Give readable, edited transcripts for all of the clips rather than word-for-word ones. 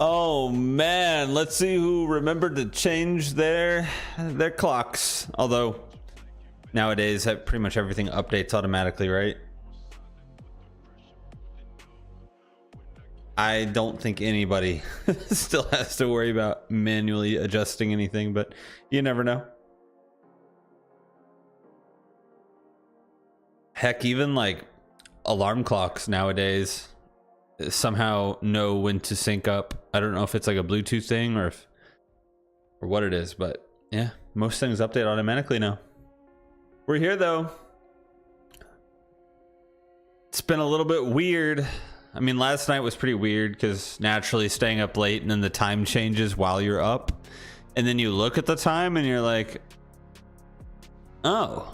Oh man, let's see who remembered to change their clocks. Although nowadays pretty much everything updates automatically, right? I don't think anybody still has to worry about manually adjusting anything, but you never know. Heck, even like alarm clocks nowadays somehow know when to sync up. I don't know if it's like a Bluetooth thing or what it is, but yeah, most things update automatically now. We're here though. It's been a little bit weird. I mean, last night was pretty weird because naturally staying up late and then the time changes while you're up. And then you look at the time and you're like, oh,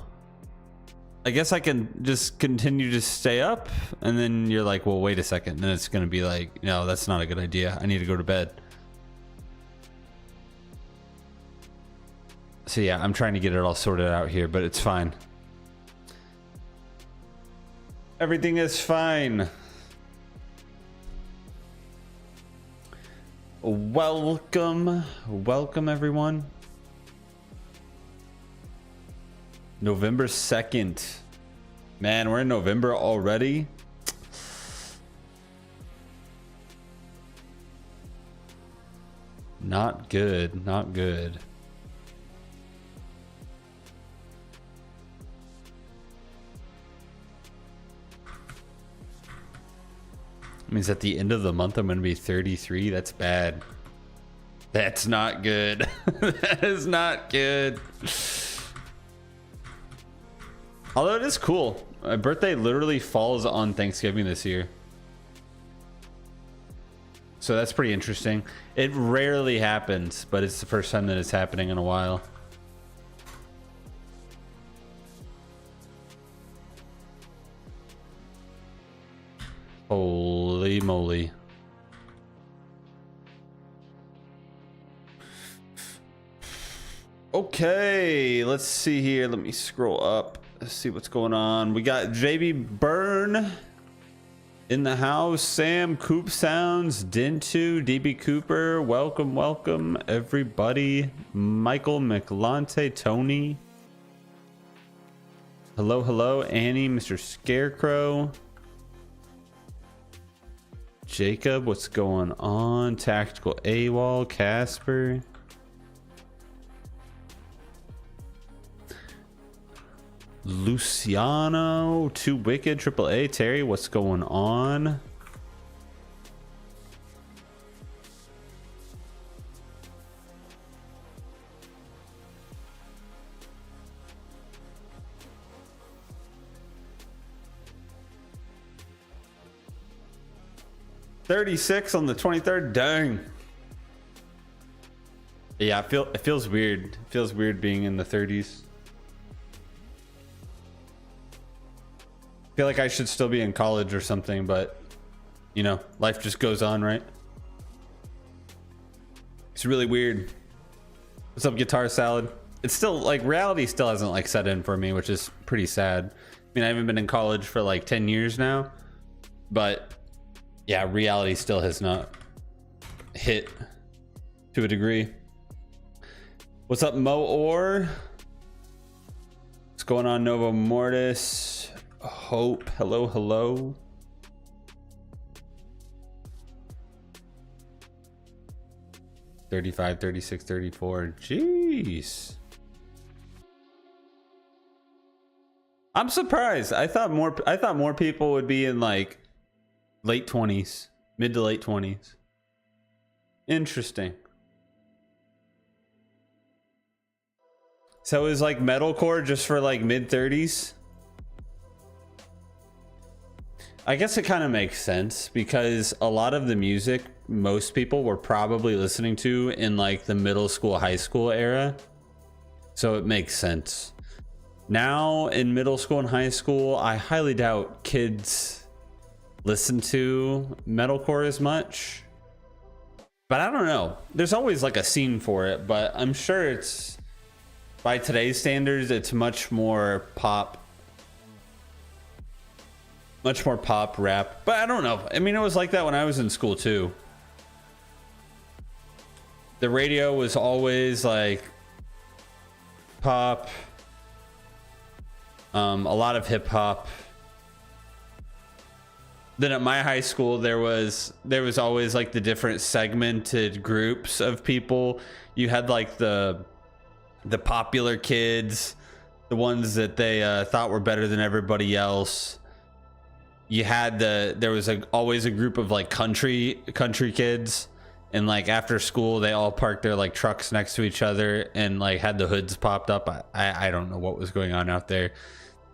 I guess I can just continue to stay up. And then you're like, well, wait a second. And then it's going to be like, no, that's not a good idea. I need to go to bed. So yeah, I'm trying to get it all sorted out here, but it's fine. Everything is fine. Welcome everyone. November 2nd. Man, we're in November already. Not good, not good. Means at the end of the month I'm going to be 33. That's bad. That's not good. That is not good. Although it is cool. My birthday literally falls on Thanksgiving this year. So that's pretty interesting. It rarely happens, but it's the first time that it's happening in a while. Holy moly. Okay, let's see here. Let me scroll up. Let's see what's going on. We got JB Byrne in the house. Sam Coop Sounds, Dintu, DB Cooper. Welcome, welcome, everybody. Michael McLante, Tony. Hello, hello, Annie, Mr. Scarecrow. Jacob, what's going on? Tactical AWOL, Casper. Luciano, Too Wicked, AAA, Terry, what's going on? $36 on the 23rd. Dang. Yeah, it feels weird. It feels weird being in the 30s. I feel like I should still be in college or something, but you know, life just goes on, right? It's really weird. What's up, Guitar Salad? It's still like reality still hasn't like set in for me, which is pretty sad. I mean, I haven't been in college for like 10 years now, but yeah, reality still has not hit to a degree. What's up, Mo Orr? What's going on, Novo Mortis? Hope, hello, hello. $35, $36, $34. Jeez. I'm surprised. I thought more people would be in like late 20s, mid to late 20s. Interesting. So is like metalcore just for like mid 30s? I guess it kind of makes sense because a lot of the music most people were probably listening to in like the middle school, high school era. So it makes sense. Now in middle school and high school, I highly doubt kids listen to metalcore as much. But I don't know. There's always like a scene for it, but I'm sure it's, by today's standards, it's much more pop rap. But I don't know. I mean, it was like that when I was in school too. The radio was always like pop, a lot of hip hop. Then at my high school, there was always like the different segmented groups of people. You had like the popular kids, the ones that they thought were better than everybody else. You had there was always a group of like country kids, and like after school they all parked their like trucks next to each other and like had the hoods popped up. I don't know what was going on out there.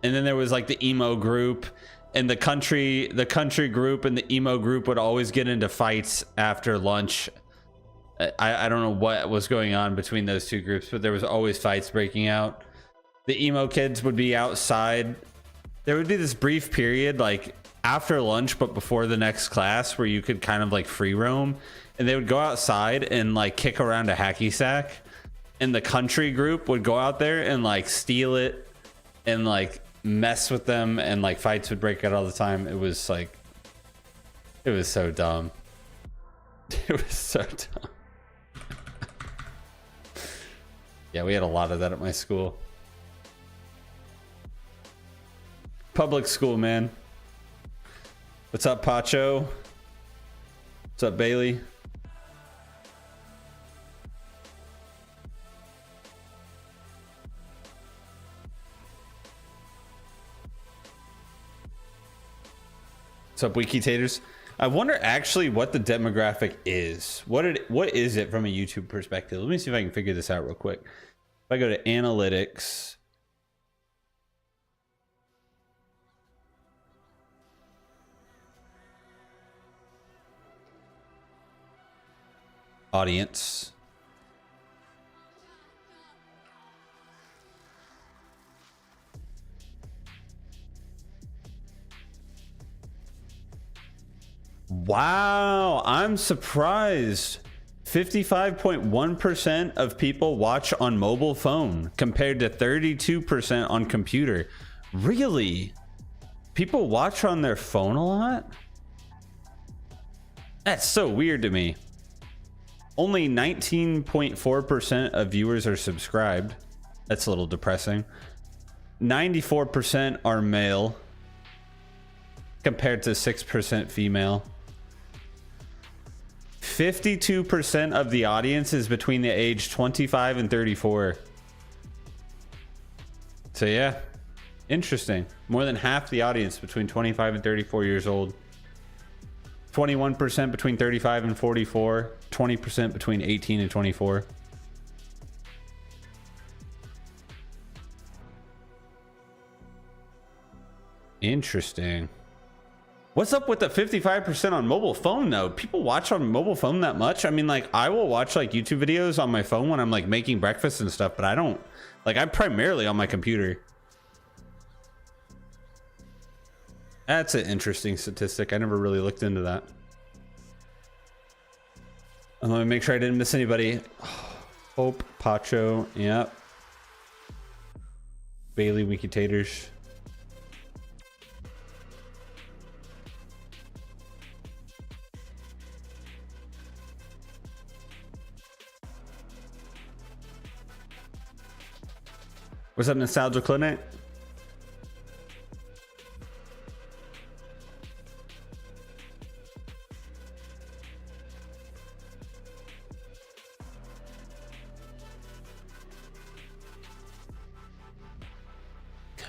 And then there was like the emo group. And the country group and the emo group would always get into fights after lunch. I don't know what was going on between those two groups, but there was always fights breaking out. The emo kids would be outside. There would be this brief period like after lunch, but before the next class, where you could kind of like free roam, and they would go outside and like kick around a hacky sack. And the country group would go out there and like steal it and like mess with them, and like fights would break out all the time. It was so dumb. It was so dumb. Yeah, we had a lot of that at my school. Public school, man. What's up, Pacho? What's up, Bailey? What's up, Wiki Taters? I wonder actually what the demographic is. What is it from a YouTube perspective? Let me see if I can figure this out real quick. If I go to analytics, audience. Wow, I'm surprised. 55.1% of people watch on mobile phone compared to 32% on computer. Really? People watch on their phone a lot? That's so weird to me. Only 19.4% of viewers are subscribed. That's a little depressing. 94% are male compared to 6% female. 52% of the audience is between the age 25 and 34. So yeah, interesting. More than half the audience between 25 and 34 years old. 21% between 35 and 44. 20% between 18 and 24. Interesting. What's up with the 55% on mobile phone though? People watch on mobile phone that much? I mean, like, I will watch like YouTube videos on my phone when I'm like making breakfast and stuff, but I don't, like, I'm primarily on my computer. That's an interesting statistic. I never really looked into that. And let me make sure I didn't miss anybody. Hope, Pacho, yep. Bailey, Wiki Taters. What's up, Nostalgia Clinic?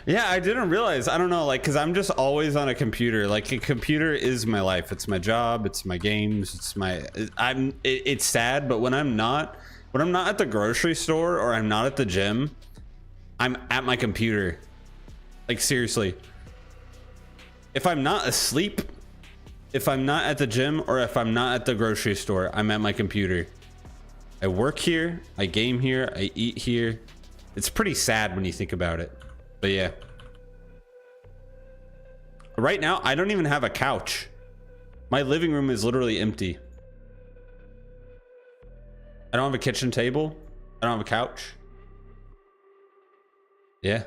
Yeah, I didn't realize. I don't know, like, because I'm just always on a computer. Like, a computer is my life. It's my job. It's my games. It's my. It's sad, but when I'm not at the grocery store or I'm not at the gym, I'm at my computer. Like, seriously. If I'm not asleep, if I'm not at the gym, or if I'm not at the grocery store, I'm at my computer. I work here, I game here, I eat here. It's pretty sad when you think about it. But yeah. Right now, I don't even have a couch. My living room is literally empty. I don't have a kitchen table. I don't have a couch. Yeah.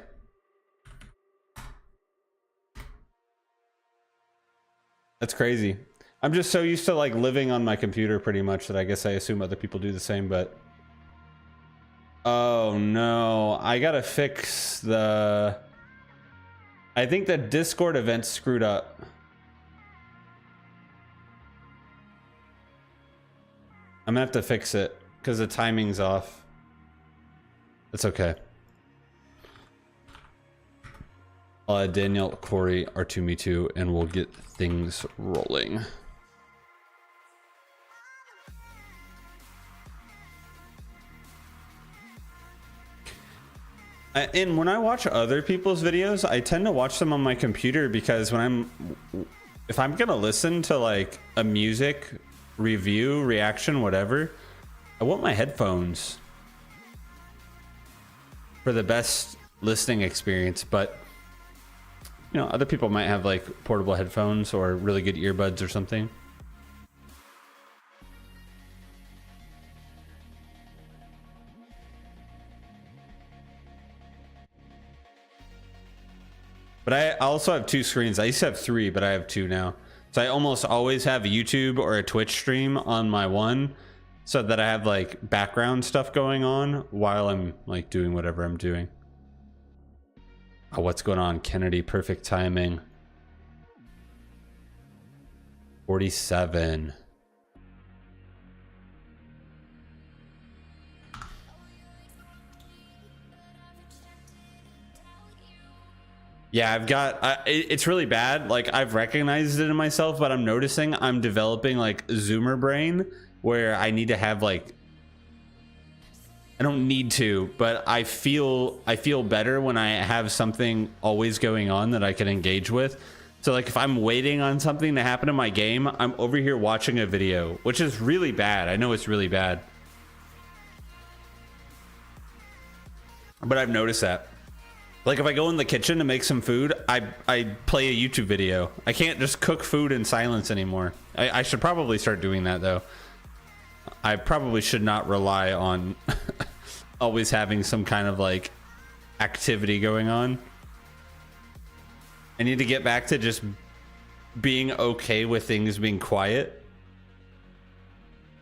That's crazy. I'm just so used to like living on my computer pretty much that I guess I assume other people do the same, but oh no, I gotta fix the, I think the Discord event screwed up. I'm gonna have to fix it because the timing's off. It's okay. I'll add Daniel, Corey, R2Me2, and we'll get things rolling. And when I watch other people's videos, I tend to watch them on my computer because if I'm gonna listen to like a music review, reaction, whatever, I want my headphones for the best listening experience. But you know, other people might have like portable headphones or really good earbuds or something. But I also have two screens. I used to have three, but I have two now. So I almost always have a YouTube or a Twitch stream on my one so that I have like background stuff going on while I'm like doing whatever I'm doing. Oh, what's going on? Kennedy, perfect timing. 47. Yeah, I've got, it's really bad. Like I've recognized it in myself, but I'm noticing I'm developing like Zoomer brain where I need to have like, I don't need to, but I feel better when I have something always going on that I can engage with. So like if I'm waiting on something to happen in my game, I'm over here watching a video, which is really bad. I know it's really bad, but I've noticed that. Like if I go in the kitchen to make some food, I play a YouTube video. I can't just cook food in silence anymore. I should probably start doing that though. I probably should not rely on always having some kind of like activity going on. I need to get back to just being okay with things being quiet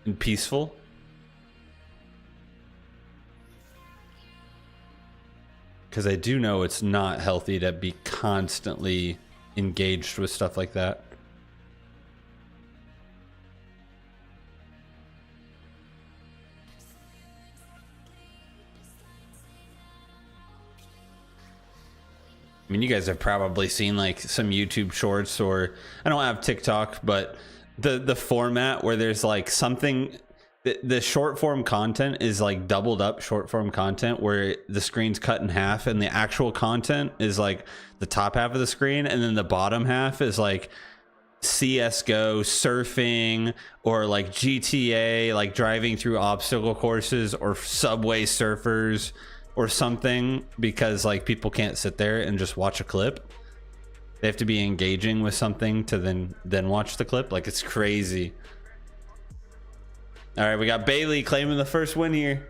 and peaceful. Because I do know it's not healthy to be constantly engaged with stuff like that. I mean, you guys have probably seen like some YouTube shorts, or I don't have TikTok, but the format where there's like something, the short form content is like doubled up short form content where the screen's cut in half and the actual content is like the top half of the screen and then the bottom half is like CSGO, surfing, or like GTA, like driving through obstacle courses, or Subway Surfers or something, because like people can't sit there and just watch a clip. They have to be engaging with something to then watch the clip. Like it's crazy. All right, we got Bailey claiming the first win here.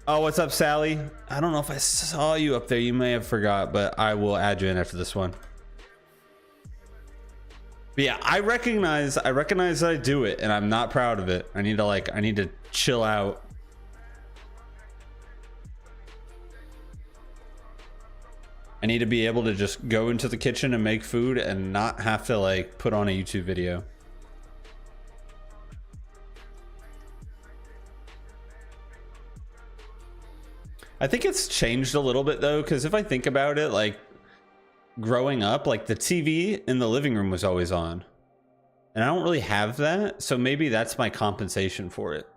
Oh, what's up, Sally? I don't know if I saw you up there. You may have forgot, but I will add you in after this one. But yeah, I recognize that I do it, and I'm not proud of it. I need to chill out. I need to be able to just go into the kitchen and make food and not have to like put on a YouTube video. I think it's changed a little bit though, because if I think about it, like growing up, like the TV in the living room was always on, and I don't really have that, so maybe that's my compensation for it.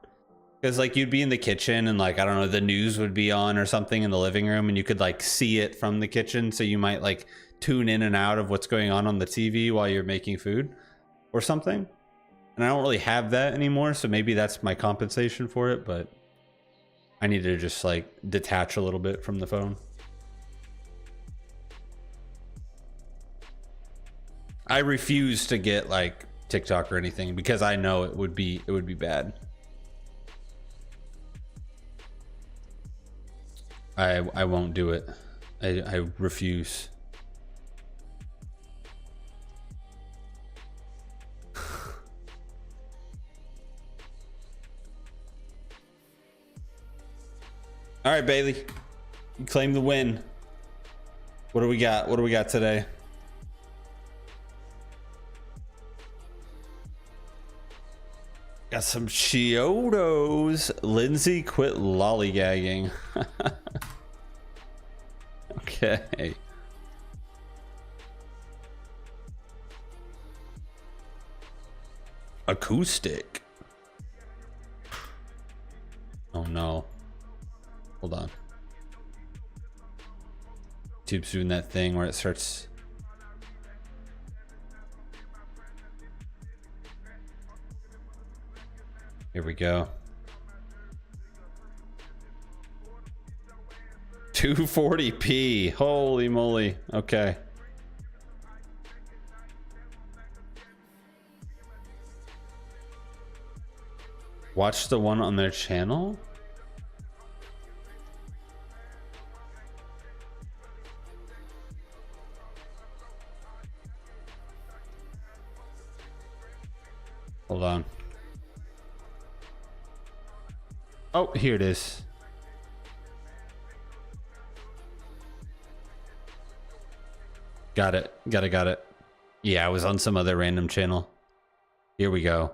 Because like you'd be in the kitchen and like, I don't know, the news would be on or something in the living room and you could like see it from the kitchen, so you might like tune in and out of what's going on the TV while you're making food or something. And I don't really have that anymore, so maybe that's my compensation for it, but I need to just like detach a little bit from the phone. I refuse to get like TikTok or anything because I know it would be bad. I won't do it. I refuse. All right, Bailey, you claim the win. What do we got? What do we got today? Got some Chiodos. Lindsay, quit lollygagging. Okay. Acoustic. Oh no. Hold on. YouTube's doing that thing where it starts. Here we go. 240p. Holy moly. Okay. Watch the one on their channel? Hold on. Oh, here it is. Got it. Got it. Yeah, I was on some other random channel. Here we go.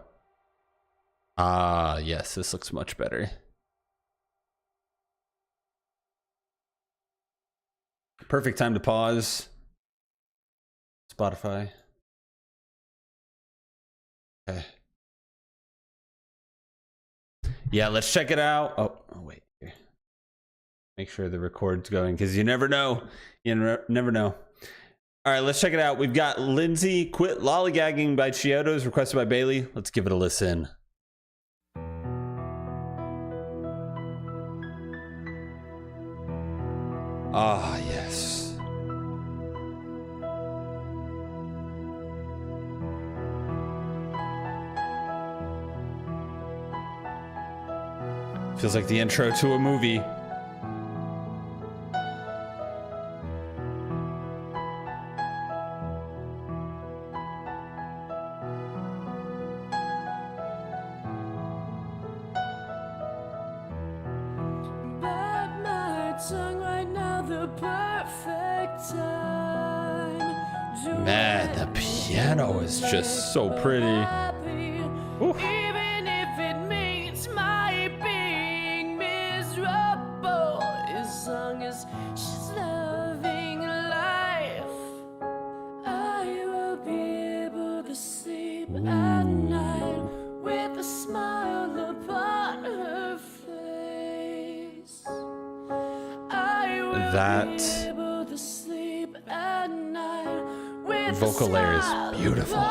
Ah, yes, this looks much better. Perfect time to pause. Spotify. Okay. Yeah, let's check it out. Oh wait. Here. Make sure the record's going because you never know. You never know. All right, let's check it out. We've got Lindsay, Quit Lollygagging by Chiodos, requested by Bailey. Let's give it a listen. Ah, yes. Feels like the intro to a movie. Man, the piano is just so pretty. Ooh. Even if it means my being miserable, as long as she's loving life, I will be able to sleep at night with a smile upon her face. I will be able to sleep at night. Vocal layer is beautiful.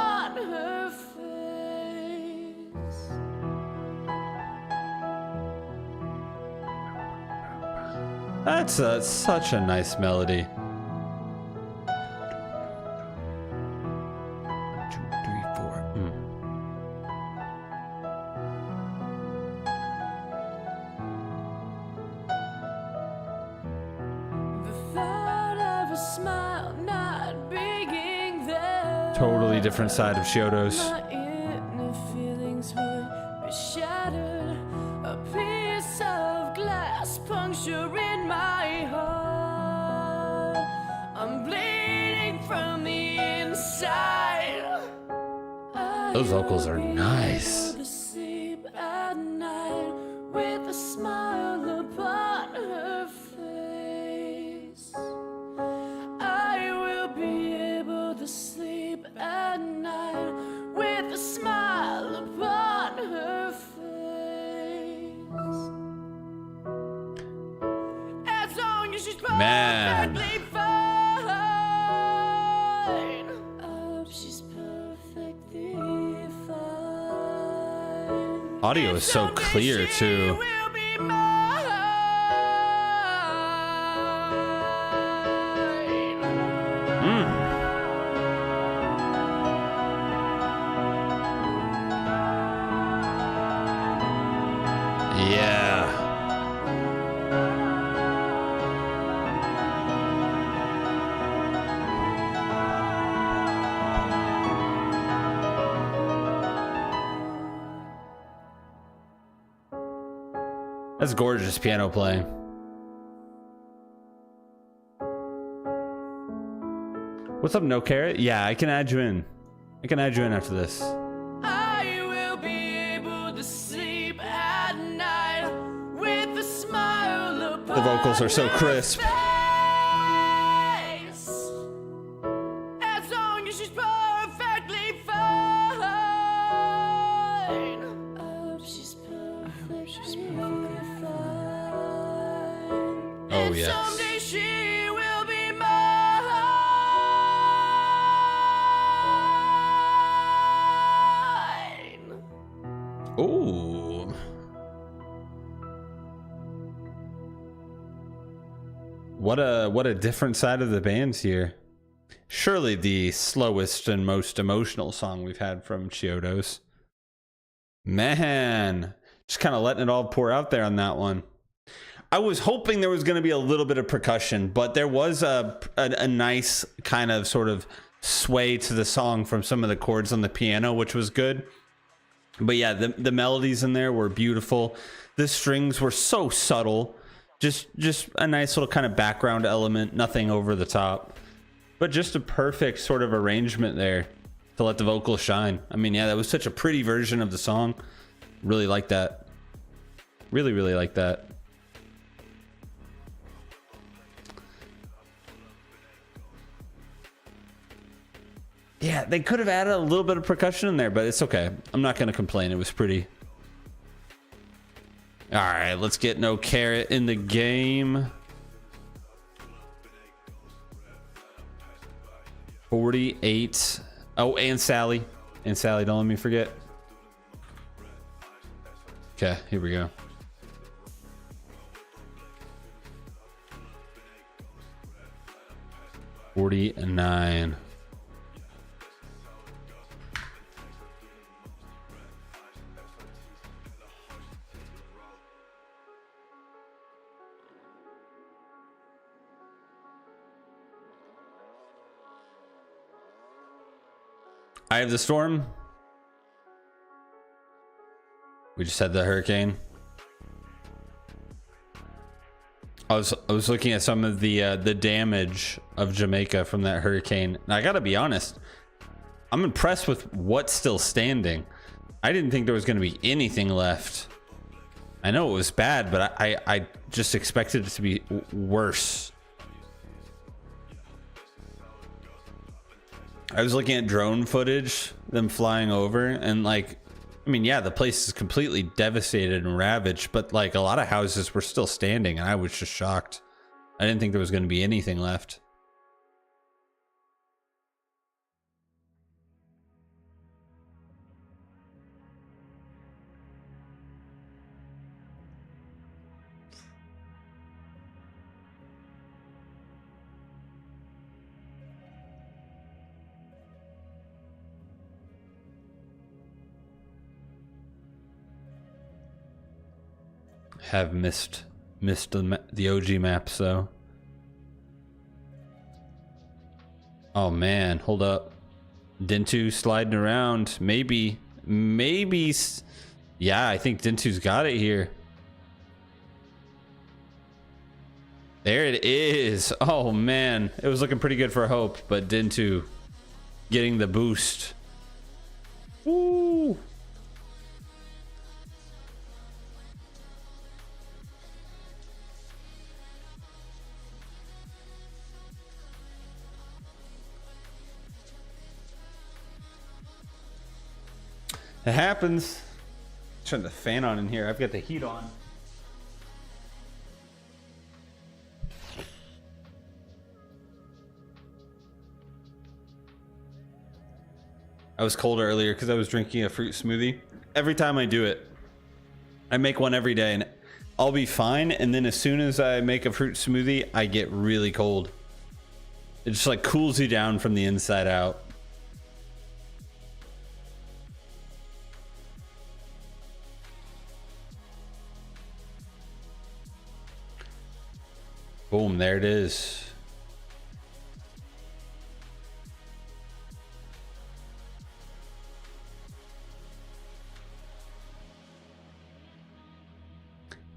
That's such a nice melody. 1, 2, 3, 4. The thought of a smile not being there. Totally different side of Chiodos. My inner feelings would be shattered. A piece of glass puncturing my heart. I'm bleeding from the inside. Those vocals are nice. To sleep at night with a smile upon her face. I will be able to sleep at night with a smile upon her face. As long as she's perfectly fine. Oh, she's perfectly fine. Audio is so clear too. Yeah. That's gorgeous piano playing. What's up, No Carrot? Yeah, I can add you in. I can add you in after this. I will be able to sleep at night with a smile upon The vocals are so my crisp. face. As long as she's perfectly fine. I hope she's perfectly fine. Oh, And yes. someday she will be mine. Ooh. What a different side of the band's here. Surely the slowest and most emotional song we've had from Chiodos. Man, just kind of letting it all pour out there on that one. I was hoping there was going to be a little bit of percussion, but there was a nice kind of sort of sway to the song from some of the chords on the piano, which was good. But yeah, the melodies in there were beautiful. The strings were so subtle. Just a nice little kind of background element, nothing over the top. But just a perfect sort of arrangement there to let the vocals shine. I mean, yeah, that was such a pretty version of the song. Really like that. Really, really like that. Yeah, they could have added a little bit of percussion in there, but it's okay. I'm not going to complain. It was pretty. All right, let's get No Carrot in the game. 48. Oh, and Sally. And Sally, don't let me forget. Okay, here we go. $49. I have the storm. We just had the hurricane. I was looking at some of the damage of Jamaica from that hurricane. And I gotta be honest, I'm impressed with what's still standing. I didn't think there was gonna be anything left. I know it was bad, but I just expected it to be worse. I was looking at drone footage, them flying over, and like, I mean, yeah, the place is completely devastated and ravaged, but like a lot of houses were still standing, and I was just shocked. I didn't think there was going to be anything left. Have missed the OG maps though. Oh man, hold up. Dintu sliding around. Maybe. Yeah, I think Dintu's got it here. There it is. Oh man, it was looking pretty good for Hope, but Dintu getting the boost. Woo! It happens. Turn the fan on in here. I've got the heat on. I was cold earlier because I was drinking a fruit smoothie. Every time I do it, I make one every day and I'll be fine. And then as soon as I make a fruit smoothie, I get really cold. It just like cools you down from the inside out. Boom, there it is.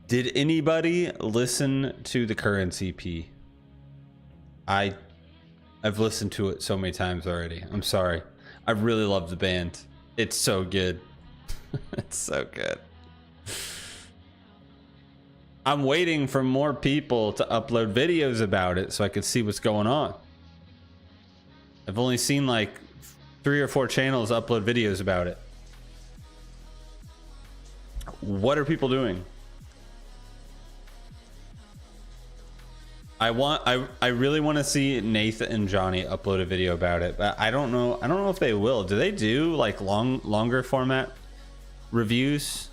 Did anybody listen to the Currents EP? I I've listened to it so many times already. I'm sorry. I really love the band. It's so good. It's so good. I'm waiting for more people to upload videos about it so I can see what's going on. I've only seen like 3 or 4 channels upload videos about it. What are people doing? I really want to see Nathan and Johnny upload a video about it, but I don't know if they will. Do they do like longer format reviews?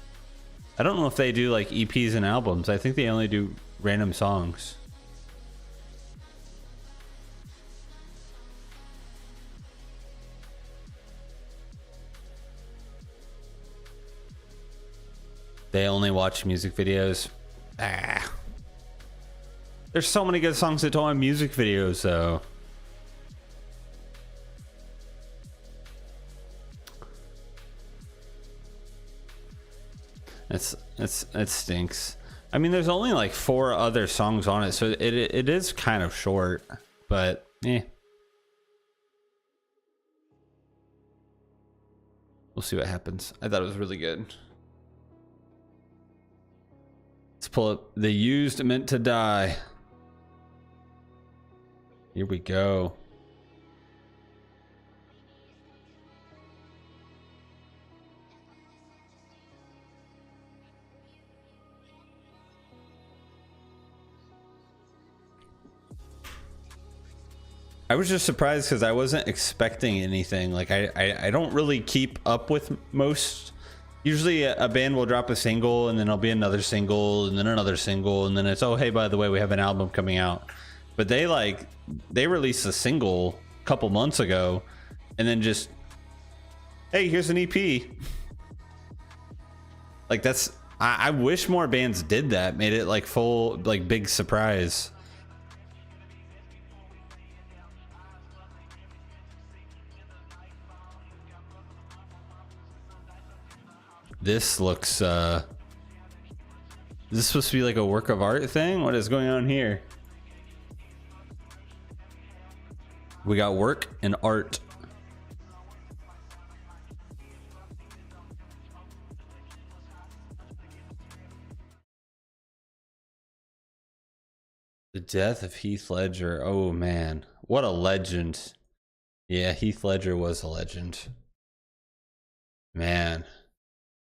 I don't know if they do like EPs and albums. I think they only do random songs. They only watch music videos. Ah. There's so many good songs that don't have music videos, though. It stinks. I mean, there's only like 4 other songs on it, so it is kind of short, but eh. We'll see what happens. I thought it was really good. Let's pull up The Used, Meant to Die. Here we go. I was just surprised because I wasn't expecting anything. Like I don't really keep up with most. Usually a band will drop a single and then there'll be another single and then another single and then it's, oh hey, by the way, we have an album coming out. But they released a single a couple months ago and then just, hey, here's an EP. Like that's, I wish more bands did that, made it like full, like big surprise. This looks, is this supposed to be like a work of art thing? What is going on here? We got work and art. The death of Heath Ledger. Oh man, what a legend. Yeah, Heath Ledger was a legend. Man.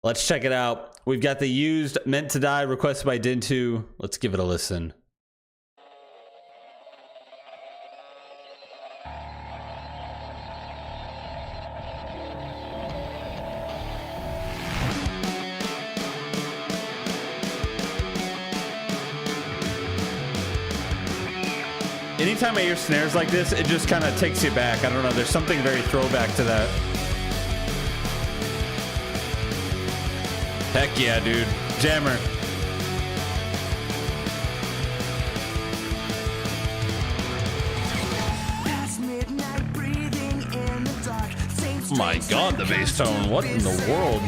Let's check it out. We've got The Used, Meant to Die, requested by Din2. Let's give it a listen. Anytime I hear snares like this, it just kind of takes you back. I don't know, there's something very throwback to that. Heck yeah, dude. Jammer. Oh my god, the bass tone. What in the world?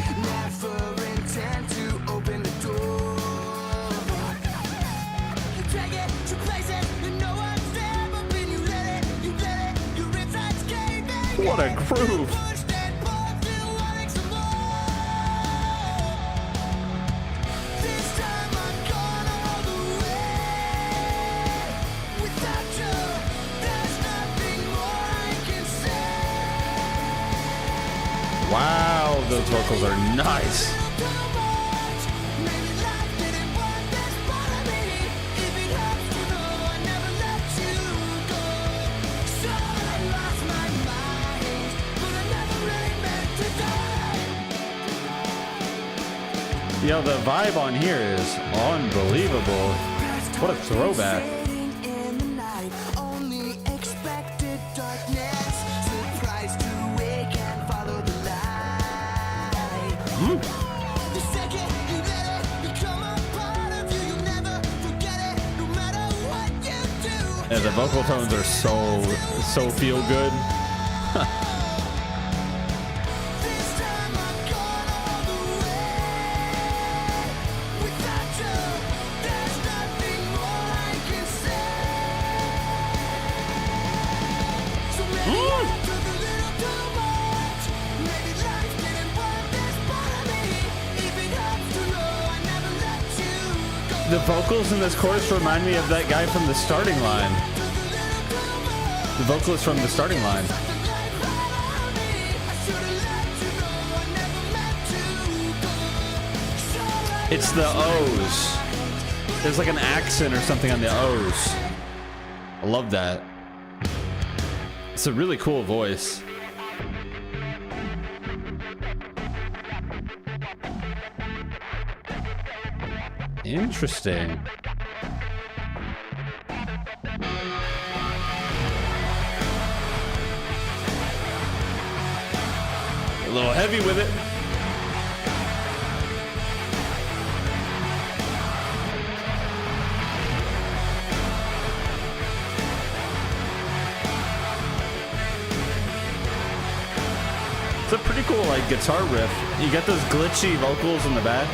What a groove. Wow, those vocals are nice. Yo, the vibe on here is unbelievable. What a throwback. Yeah, the vocal tones are so feel good. The vocals in this chorus remind me of that guy from The Starting Line. The vocalist from The Starting Line. It's the O's. There's like an accent or something on the O's. I love that. It's a really cool voice. Interesting. A little heavy with it. It's a pretty cool like guitar riff. You get those glitchy vocals in the back.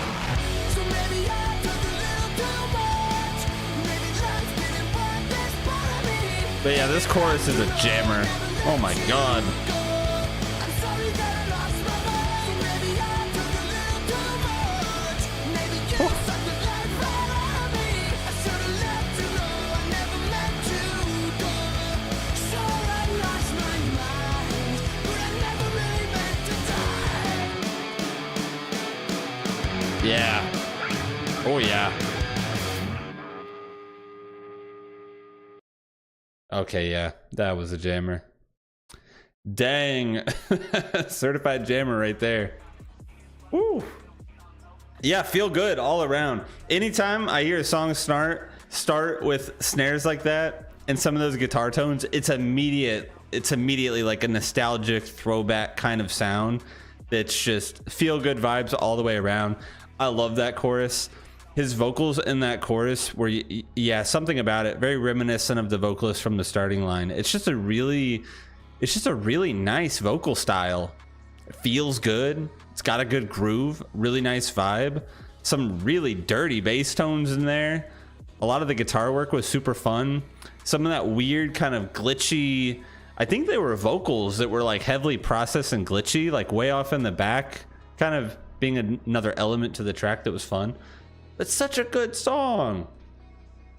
But yeah, this chorus is a jammer. Oh my god. Yeah. Oh yeah. Okay, yeah, that was a jammer. Dang. Certified jammer right there. Woo. Yeah, feel good all around. Anytime I hear a song start with snares like that and some of those guitar tones, it's immediately like a nostalgic throwback kind of sound that's just feel good vibes all the way around. I love that chorus. His vocals in that chorus were, yeah, something about it very reminiscent of the vocalist from The Starting Line. It's just a really nice vocal style. It feels good. It's got a good groove, really nice vibe. Some really dirty bass tones in there. A lot of the guitar work was super fun. Some of that weird kind of glitchy, I think they were vocals that were like heavily processed and glitchy, like way off in the back, kind of being another element to the track that was fun. It's such a good song.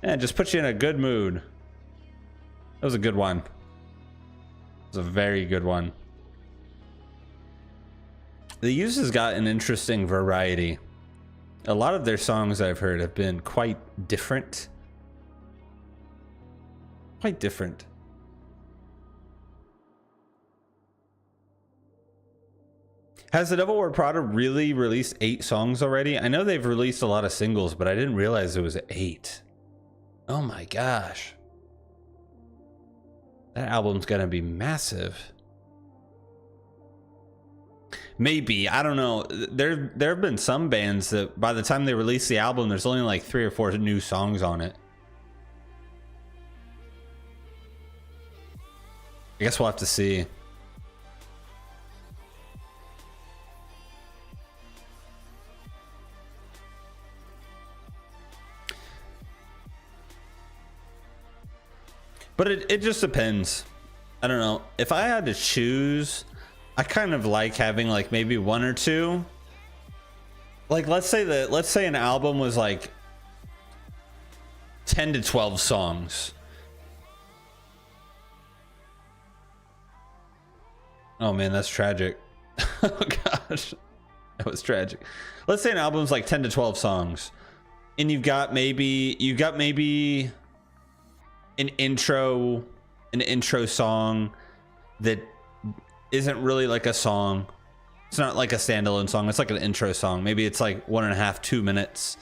Yeah, it just puts you in a good mood. That was a good one. It was a very good one. The Used has got an interesting variety. A lot of their songs I've heard have been quite different. Quite different. Has the Devil Wear Prada really released 8 songs already? I know they've released a lot of singles, but I didn't realize it was 8. Oh my gosh. That album's gonna be massive. Maybe, I don't know. There have been some bands that by the time they release the album, there's only like 3 or 4 new songs on it. I guess we'll have to see. But it just depends. I don't know. If I had to choose, I kind of like having like maybe 1 or 2. Like let's say an album was like 10 to 12 songs. Oh man, that's tragic. Oh gosh. That was tragic. Let's say an album's like 10 to 12 songs. And you've got maybe an intro song that isn't really like a song. It's not like a standalone song. It's like an intro song. Maybe it's like 1.5, 2 minutes.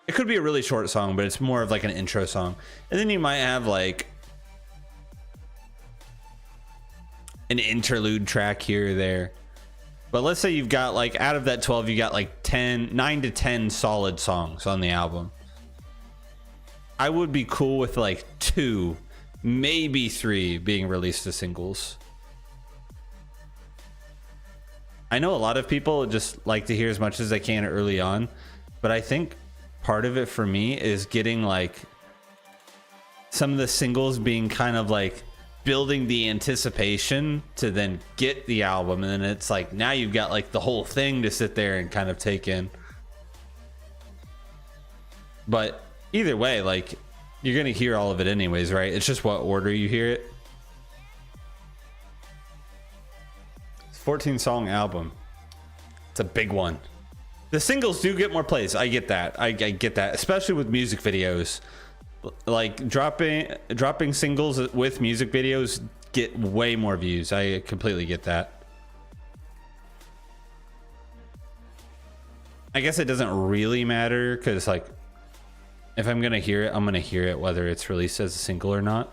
It could be a really short song, but it's more of like an intro song. And then you might have like an interlude track here or there. But let's say you've got like out of that 12, you got like 9 to 10 solid songs on the album. I would be cool with like 2, maybe 3 being released as singles. I know a lot of people just like to hear as much as they can early on, but I think part of it for me is getting like some of the singles being kind of like building the anticipation to then get the album, and then it's like now you've got like the whole thing to sit there and kind of take in. But either way, like, you're gonna hear all of it anyways, right? It's just what order you hear it. It's a 14-song album. It's a big one. The singles do get more plays. I get that. I get that, especially with music videos. Like dropping singles with music videos get way more views. I completely get that. I guess it doesn't really matter because, like, if I'm gonna hear it, I'm gonna hear it whether it's released as a single or not.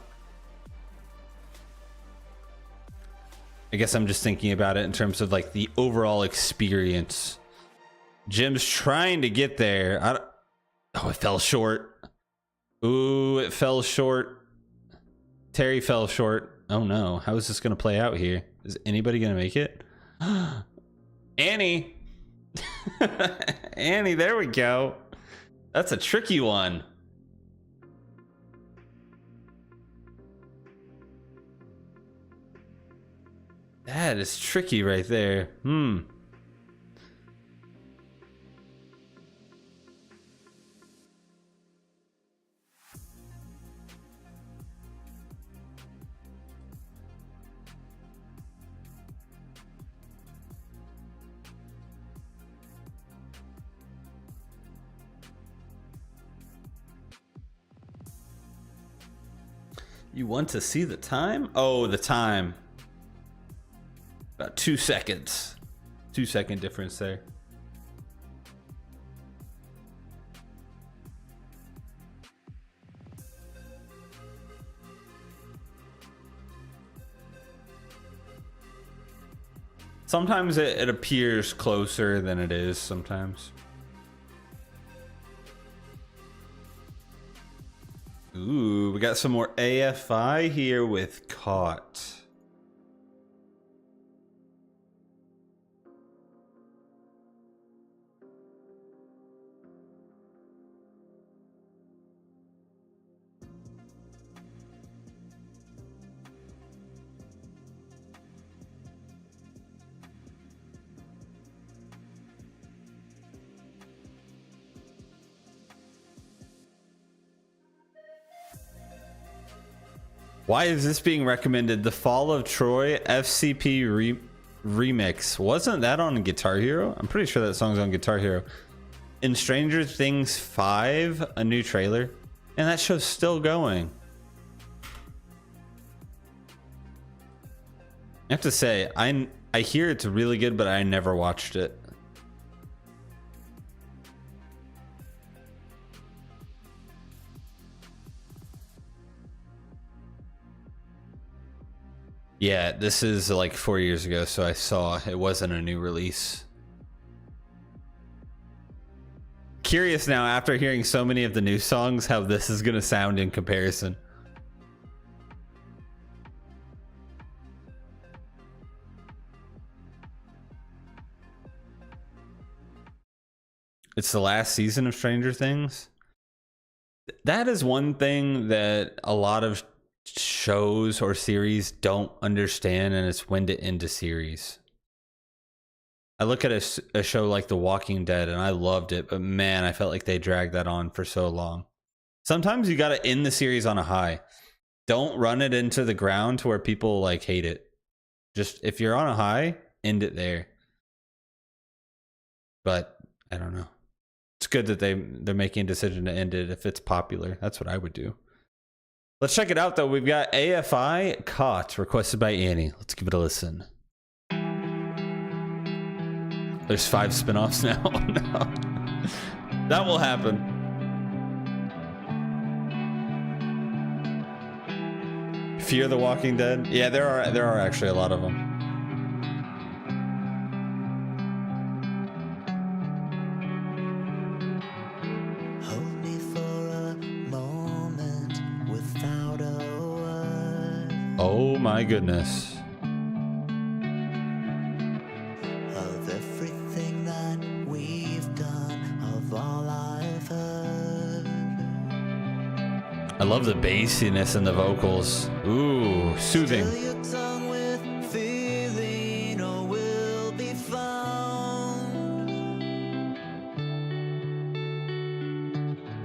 I guess I'm just thinking about it in terms of like the overall experience. Jim's trying to get there. Oh, it fell short. Ooh, it fell short. Terry fell short. Oh no, how is this gonna play out here? Is anybody gonna make it? Annie. Annie, there we go. That's a tricky one. That is tricky right there. You want to see the time? Oh, the time. About 2 seconds. 2-second difference there. Sometimes it appears closer than it is sometimes. Ooh, we got some more AFI here with Caught. Why is this being recommended? The Fall of Troy FCP remix. Wasn't that on Guitar Hero? I'm pretty sure that song's on Guitar Hero. In Stranger Things 5, a new trailer. And that show's still going. I have to say, I hear it's really good, but I never watched it. Yeah, this is like 4 years ago, so I saw it wasn't a new release. Curious now, after hearing so many of the new songs, how this is gonna sound in comparison. It's the last season of Stranger Things. That is one thing that a lot of shows or series don't understand, and it's when to end a series. I look at a show like The Walking Dead and I loved it, but man, I felt like they dragged that on for so long. Sometimes you got to end the series on a high. Don't run it into the ground to where people like hate it. Just if you're on a high, end it there. But I don't know. It's good that they're making a decision to end it if it's popular. That's what I would do. Let's check it out, though. We've got AFI Caught, requested by Annie. Let's give it a listen. There's 5 spinoffs now. No. That will happen. Fear the Walking Dead. Yeah, there are actually a lot of them. Oh my goodness. Of everything that we've done, of all I've heard. I love the bassiness in the vocals. Ooh, soothing. Fill your tongue with feeling, or will be found.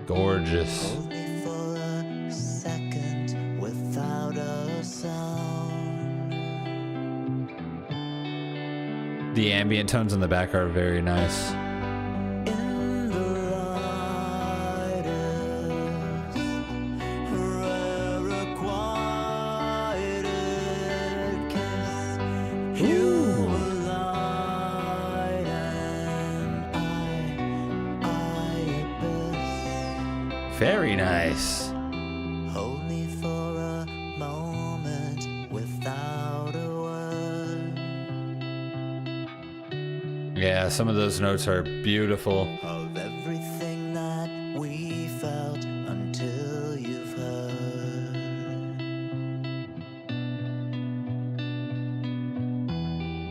Gorgeous. Hold me for a second without a sound. The ambient tones in the back are very nice. In the lightest, rare, quieted kiss, you were light and I abyss. Very nice. Hold me for a moment without a word. Yeah, some of those notes are beautiful. Of everything that we felt until you've heard.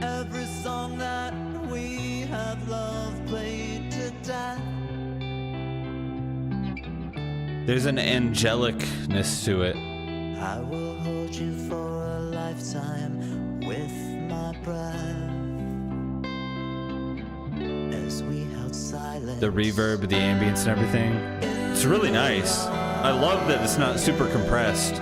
Every song that we have loved played to death. There's an angelicness to it. I will hold you for a lifetime with my breath. As we held silence. The reverb, the ambience, and everything. It's really nice. I love that it's not super compressed.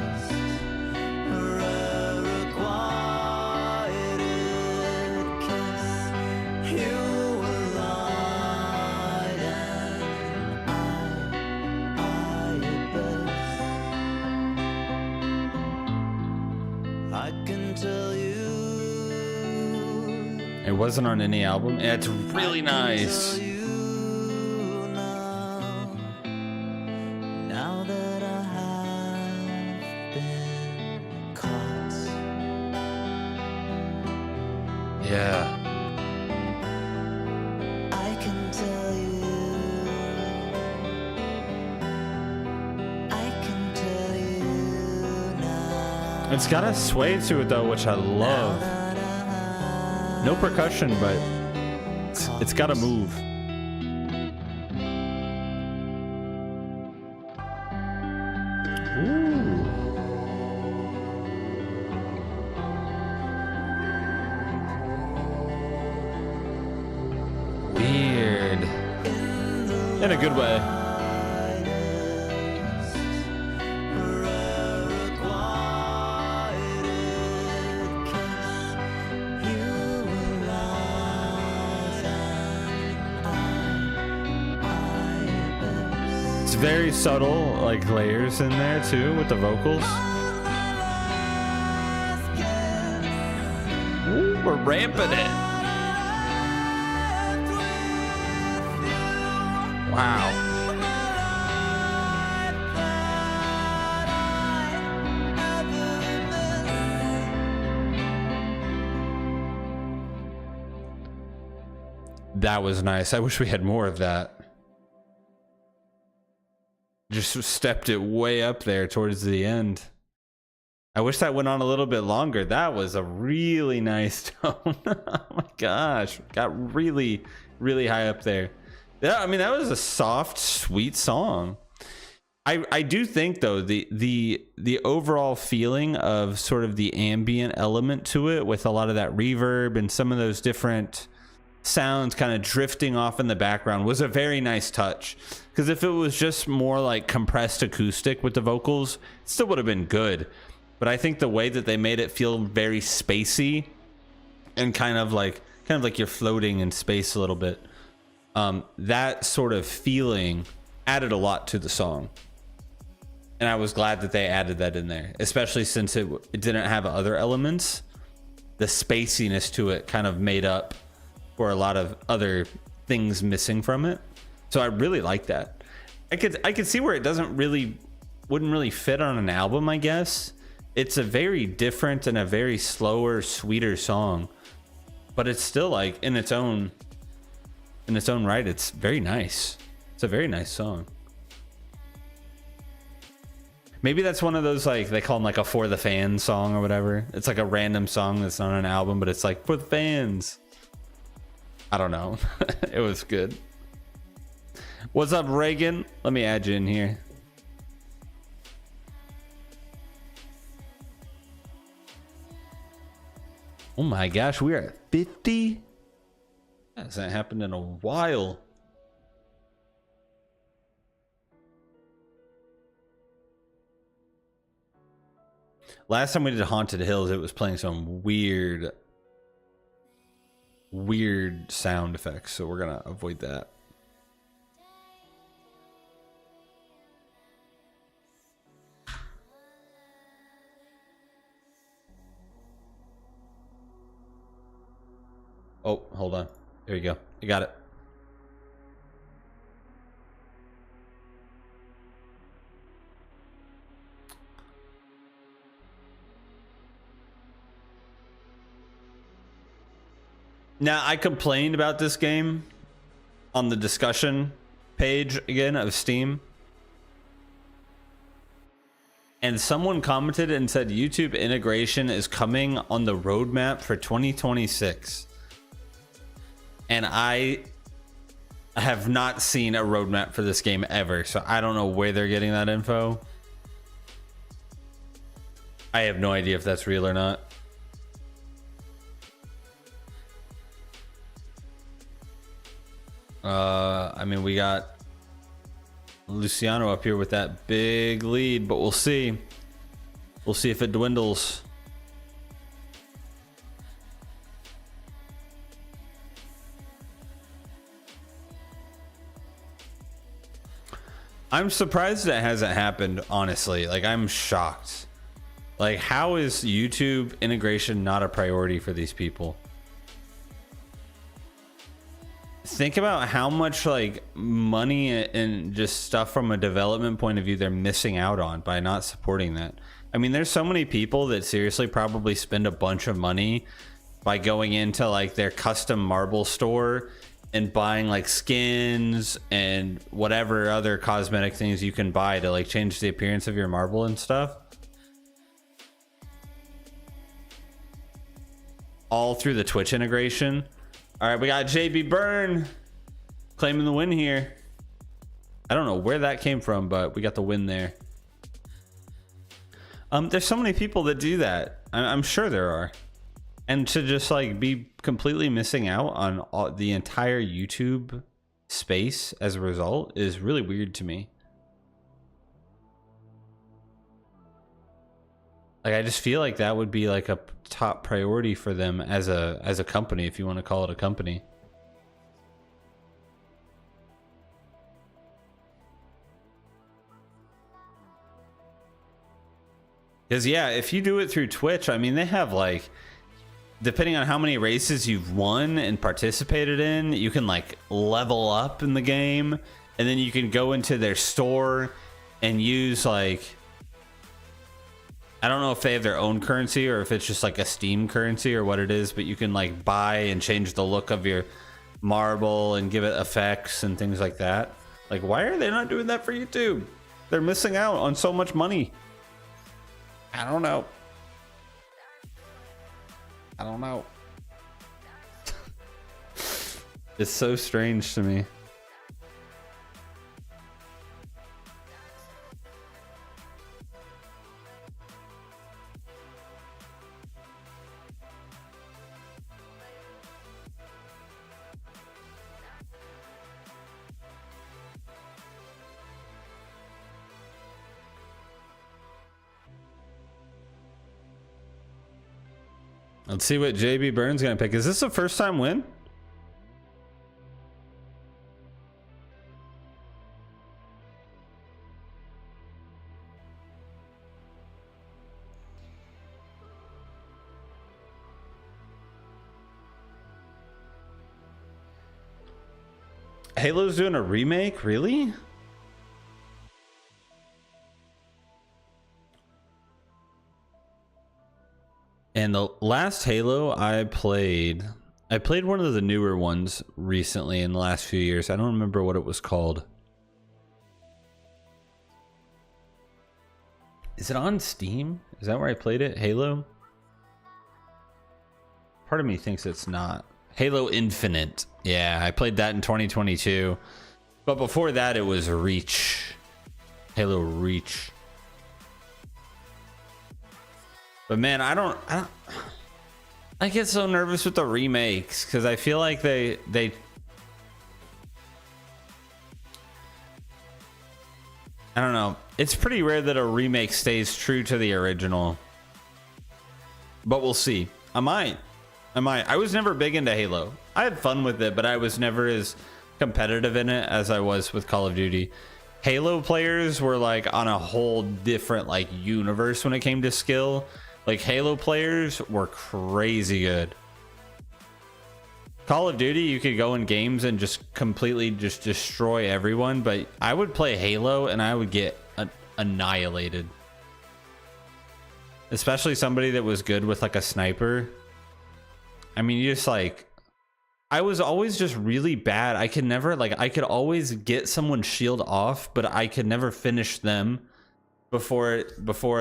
I can tell you. It wasn't on any album. Yeah, it's really nice. Now that I have been caught. Yeah. I can tell you. I can tell you now. It's got a sway to it though, which I love. No percussion, but it's got a move. Ooh. Weird. In a good way. It's very subtle, like layers in there too with the vocals. Ooh, we're ramping it. Wow. That was nice. I wish we had more of that. Just stepped it way up there towards the end. I wish that went on a little bit longer. That was a really nice tone. Oh my gosh. Got really, really high up there. Yeah, I mean, that was a soft, sweet song. I do think though the overall feeling of sort of the ambient element to it with a lot of that reverb and some of those different sounds kind of drifting off in the background was a very nice touch. Because if it was just more like compressed acoustic with the vocals, it still would have been good. But I think the way that they made it feel very spacey and kind of like you're floating in space a little bit, that sort of feeling added a lot to the song. And I was glad that they added that in there, especially since it didn't have other elements. The spaciness to it kind of made up for a lot of other things missing from it. So I really like that. I could see where it wouldn't really fit on an album, I guess. It's a very different and a very slower, sweeter song, but it's still like in its own right, it's very nice. It's a very nice song. Maybe that's one of those, like, they call them like a for the fans song or whatever. It's like a random song that's not on an album, but it's like for the fans. I don't know. It was good. What's up, Reagan? Let me add you in here. Oh my gosh, we are at 50? That hasn't happened in a while. Last time we did Haunted Hills, it was playing some weird sound effects, so we're gonna avoid that. Oh, hold on. There you go. You got it. Now, I complained about this game on the discussion page again of Steam. And someone commented and said YouTube integration is coming on the roadmap for 2026. And I have not seen a roadmap for this game ever, so I don't know where they're getting that info. I have no idea if that's real or not. I mean, we got Luciano up here with that big lead, but we'll see. We'll see if it dwindles. I'm surprised that hasn't happened, honestly. Like, I'm shocked. Like, how is YouTube integration not a priority for these people? Think about how much like money and just stuff from a development point of view they're missing out on by not supporting that. I mean, there's so many people that seriously probably spend a bunch of money by going into like their custom marble store and buying like skins and whatever other cosmetic things you can buy to like change the appearance of your marble and stuff. All through the Twitch integration. All right, we got JB Byrne claiming the win here. I don't know where that came from, but we got the win there. There's so many people that do that. I'm sure there are. And to just like be completely missing out on the entire YouTube space as a result is really weird to me. Like, I just feel like that would be like a top priority for them as a company, if you want to call it a company. Because yeah, if you do it through Twitch, I mean, they have like, depending on how many races you've won and participated in, you can like level up in the game, and then you can go into their store and use like, I don't know if they have their own currency or if it's just like a Steam currency or what it is, but you can like buy and change the look of your marble and give it effects and things like that. Like, why are they not doing that for YouTube? They're missing out on so much money. I don't know. I don't know. It's so strange to me. Let's see what JB Byrne's gonna pick. Is this a first time win? Halo's doing a remake? Really? And the last Halo I played one of the newer ones recently in the last few years. I don't remember what it was called. Is it on Steam? Is that where I played it? Halo? Part of me thinks it's not. Halo Infinite. Yeah, I played that in 2022. But before that, it was Reach. Halo Reach. But man, I get so nervous with the remakes because I feel like they I don't know. It's pretty rare that a remake stays true to the original. but we'll see. I might. I was never big into Halo. I had fun with it, but I was never as competitive in it as I was with Call of Duty. Halo players were like on a whole different like universe when it came to skill. Like Halo players were crazy good. Call of Duty, you could go in games and just completely just destroy everyone, but I would play Halo and I would get annihilated. Especially somebody that was good with like a sniper. I mean, you just like, I was always just really bad. I could never like, I could always get someone's shield off, but I could never finish them before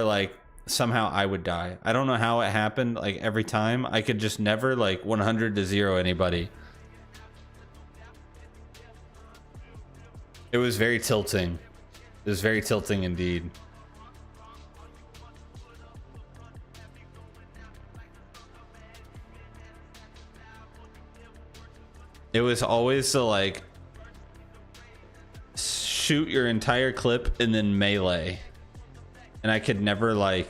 like somehow I would die. I don't know how it happened. Like every time I could just never like 100 to 0 anybody. It was very tilting. It was very tilting indeed. It was always to like shoot your entire clip and then melee. And I could never like,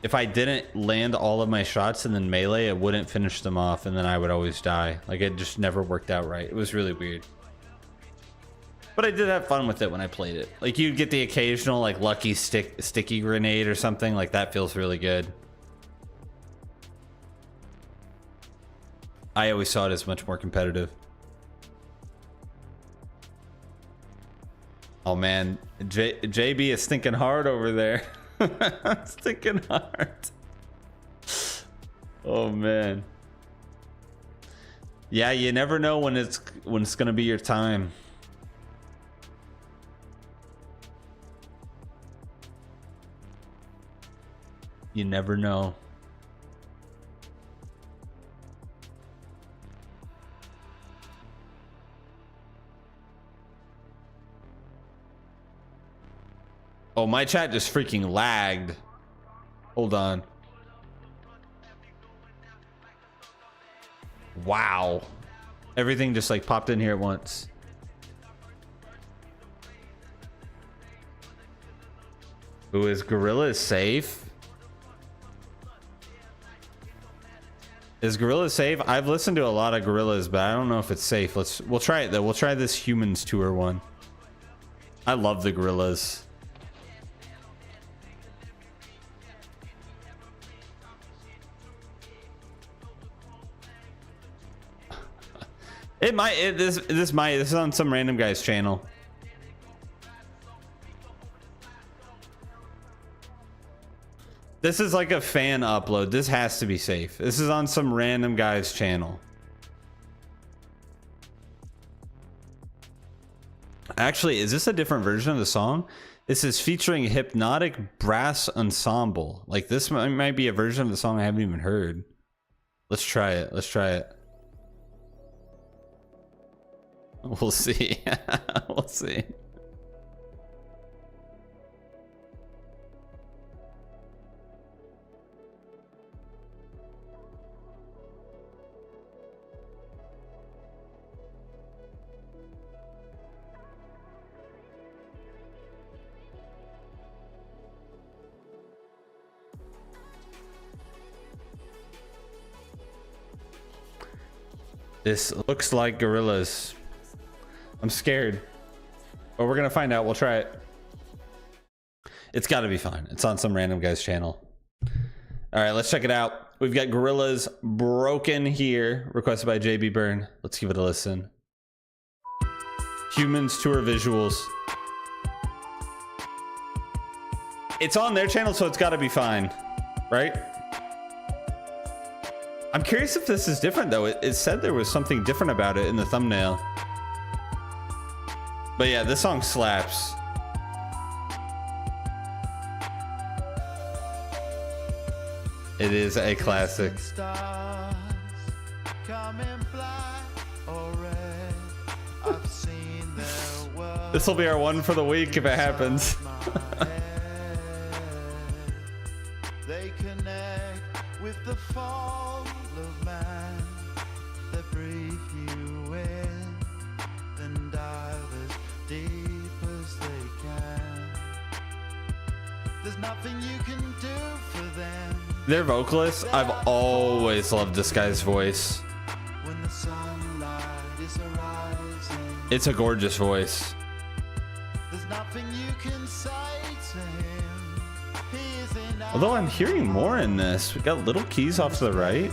if I didn't land all of my shots and then melee, it wouldn't finish them off, and then I would always die. Like it just never worked out right. It was really weird. But I did have fun with it when I played it. Like you'd get the occasional like lucky sticky grenade or something, like that feels really good. I always saw it as much more competitive. Oh man, JB is thinking hard over there. It's thinking hard. Oh man. Yeah, you never know when it's gonna be your time. You never know. Oh, my chat just freaking lagged. Hold on. Wow. Everything just like popped in here at once. Who is Gorilla safe? Is Gorilla safe? I've listened to a lot of Gorillas, but I don't know if it's safe. We'll try it though. We'll try this Humans Tour one. I love the Gorillas. This is on some random guy's channel. This is like a fan upload. This has to be safe. This is on some random guy's channel. Actually, is this a different version of the song? This is featuring Hypnotic Brass Ensemble. Like this might be a version of the song I haven't even heard. Let's try it. Let's try it. We'll see. We'll see. This looks like Gorillas. I'm scared, but we're gonna find out. We'll try it. It's got to be fine. It's on some random guy's channel. All right, let's check it out. We've got Gorillas Broken here, requested by JB Byrne. Let's give it a listen. Humans Tour visuals. It's on their channel, so it's got to be fine, right? I'm curious if this is different though. It said there was something different about it in the thumbnail. But yeah, this song slaps. It is a classic. This will be our one for the week if it happens. They connect with the fall of man. They breathe you in, then dive as deep as they can. There's There's nothing you can do for them. Their vocalist, I've always loved this guy's voice. When the sunlight is arising, It's a gorgeous voice. there's nothing you can say to him. He is in Although I'm hearing more in this. We got little keys off to the right.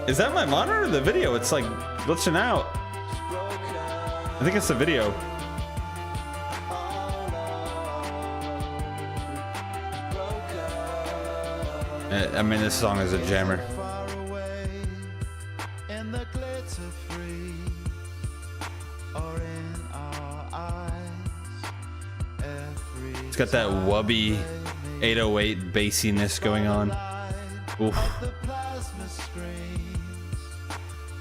Is that my monitor or the video? It's like glitching out. I think it's the video. I mean, this song is a jammer. Far away in the glitter free, or in our eyes. Every It's got that wubby 808 bassiness going on. Oof. the plasma screens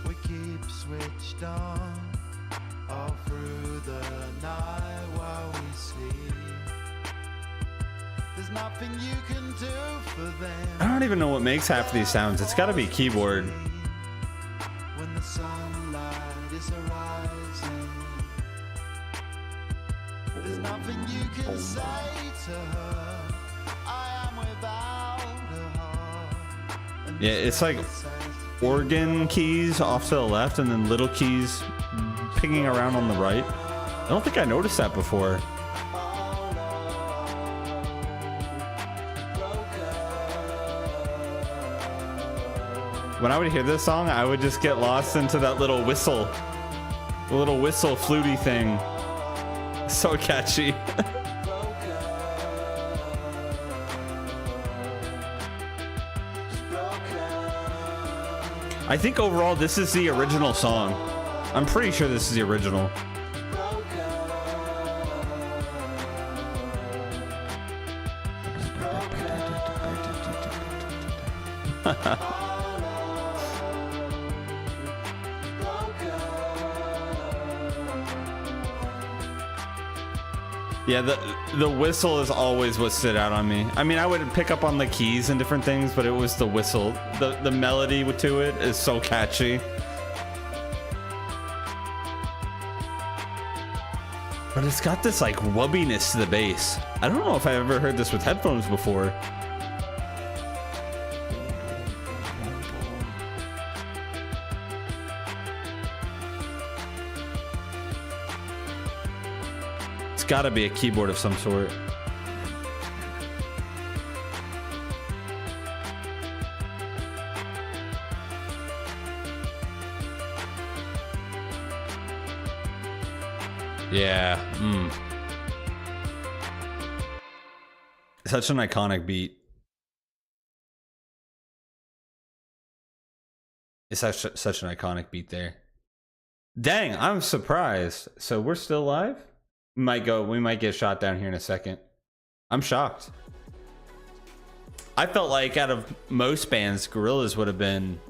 we keep switched on all through the night while we sleep. There's nothing you can do for them. I don't even know what makes half of these sounds. It's got to be keyboard. When the sunlight is arising, there's nothing you can say to her. I am without a heart. And Yeah, it's like organ keys off to the left and then little keys pinging around on the right. I don't think I noticed that before. When I would hear this song, I would just get lost into that little whistle fluty thing. So catchy. I think overall this is the original song. I'm pretty sure this is the original. Yeah, the whistle is always what stood out on me. I mean, I would pick up on the keys and different things, but it was the whistle. The melody to it is so catchy. But it's got this like wubbiness to the bass. I don't know if I've ever heard this with headphones before. It's got to be a keyboard of some sort. Yeah. Such an iconic beat. It's such an iconic beat there. Dang, I'm surprised. So we're still live? We might get shot down here in a second. I'm shocked. I felt like out of most bands, Gorillaz would have been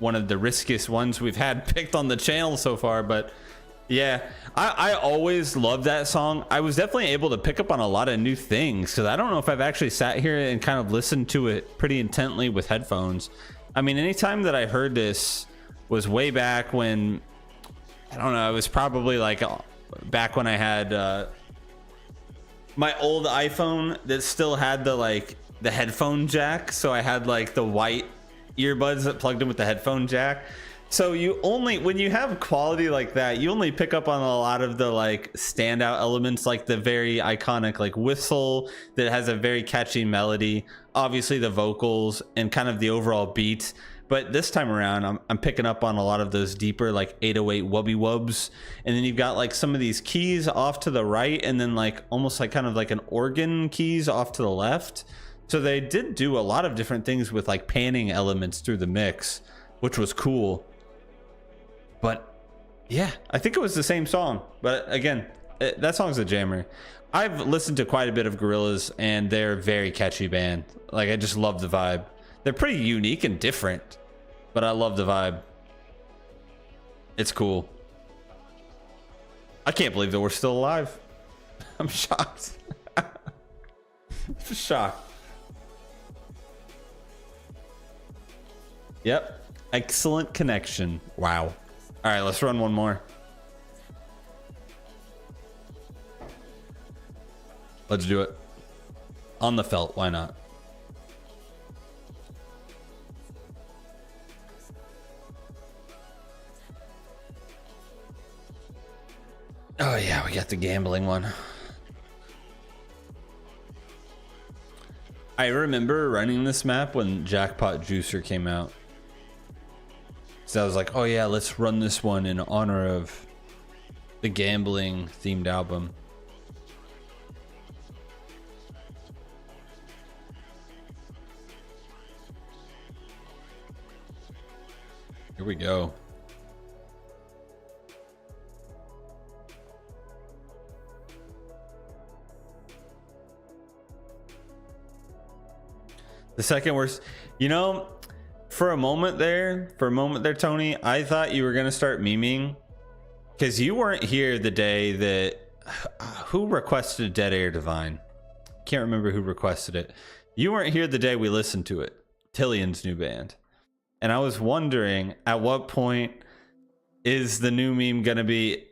one of the riskiest ones we've had picked on the channel so far, but yeah, I always loved that song. I was definitely able to pick up on a lot of new things because I don't know if I've actually sat here and kind of listened to it pretty intently with headphones. I mean, anytime that I heard this was way back when, I don't know, it was probably like back when I had my old iPhone that still had the headphone jack. So I had like the white earbuds that plugged in with the headphone jack. So when you have quality like that, you only pick up on a lot of the like standout elements, like the very iconic like whistle that has a very catchy melody, obviously the vocals and kind of the overall beat. But this time around, I'm picking up on a lot of those deeper like 808 wubby wubs. And then you've got like some of these keys off to the right and then like almost like kind of like an organ keys off to the left. So they did do a lot of different things with like panning elements through the mix, which was cool. But yeah, I think it was the same song. But again, that song's a jammer. I've listened to quite a bit of Gorillaz and they're a very catchy band. Like I just love the vibe. They're pretty unique and different, but I love the vibe. It's cool. I can't believe that we're still alive. I'm shocked. I'm shocked. Yep. Excellent connection. Wow. All right, let's run one more. Let's do it. On the felt, why not? Oh yeah, we got the gambling one. I remember running this map when Jackpot Juicer came out. So I was like, oh yeah, let's run this one in honor of the gambling themed album. Here we go. The second worst, you know, for a moment there, Tony, I thought you were going to start memeing because you weren't here the day that, who requested Dead Air Divine? Can't remember who requested it. You weren't here the day we listened to it. Tillion's new band. And I was wondering at what point is the new meme going to be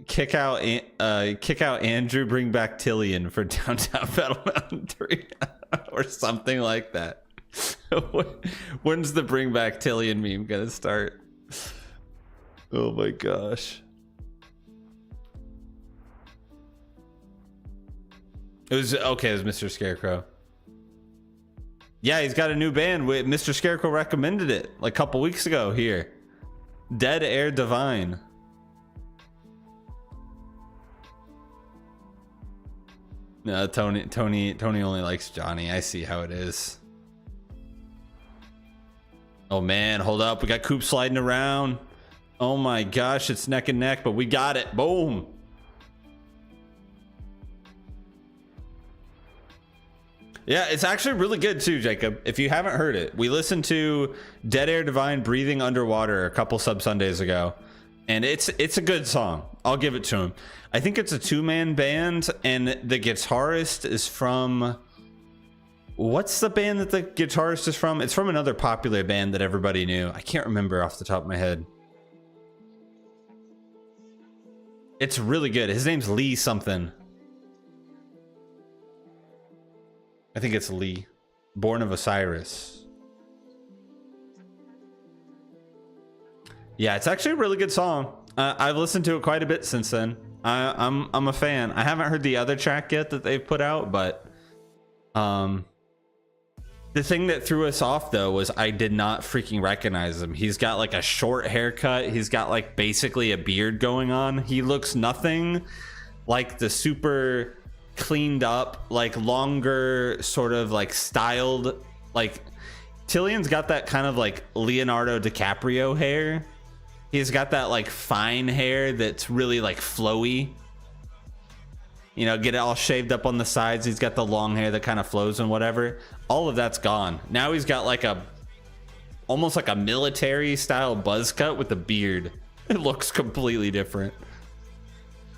kick out Andrew, bring back Tillion for Downtown Battle Mountain 3 or something like that. When's the bring back Tillion meme gonna start? Oh my gosh. It was Mr. Scarecrow. Yeah, he's got a new band. Mr. Scarecrow recommended it like a couple weeks ago here. Dead Air Divine. No, Tony only likes Johnny. I see how it is. Oh man, hold up. We got Coop sliding around. Oh my gosh, it's neck and neck, but we got it. Boom. Yeah, it's actually really good too, Jacob. If you haven't heard it, we listened to Dead Air Divine Breathing Underwater a couple sub Sundays ago. And it's a good song. I'll give it to him. I think it's a two-man band, and the guitarist is from... What's the band that the guitarist is from? It's from another popular band that everybody knew. I can't remember off the top of my head. It's really good. His name's Lee something. I think it's Lee. Born of Osiris. Yeah, it's actually a really good song. I've listened to it quite a bit since then. I'm a fan. I haven't heard the other track yet that they've put out, but the thing that threw us off though was I did not freaking recognize him. He's got like a short haircut. He's got like basically a beard going on. He looks nothing like the super cleaned up, like longer sort of like styled, like Tillion's got that kind of like Leonardo DiCaprio hair. He's got that like fine hair that's really like flowy. You know, get it all shaved up on the sides. He's got the long hair that kind of flows and whatever. All of that's gone. Now he's got like almost like a military style buzz cut with a beard. It looks completely different.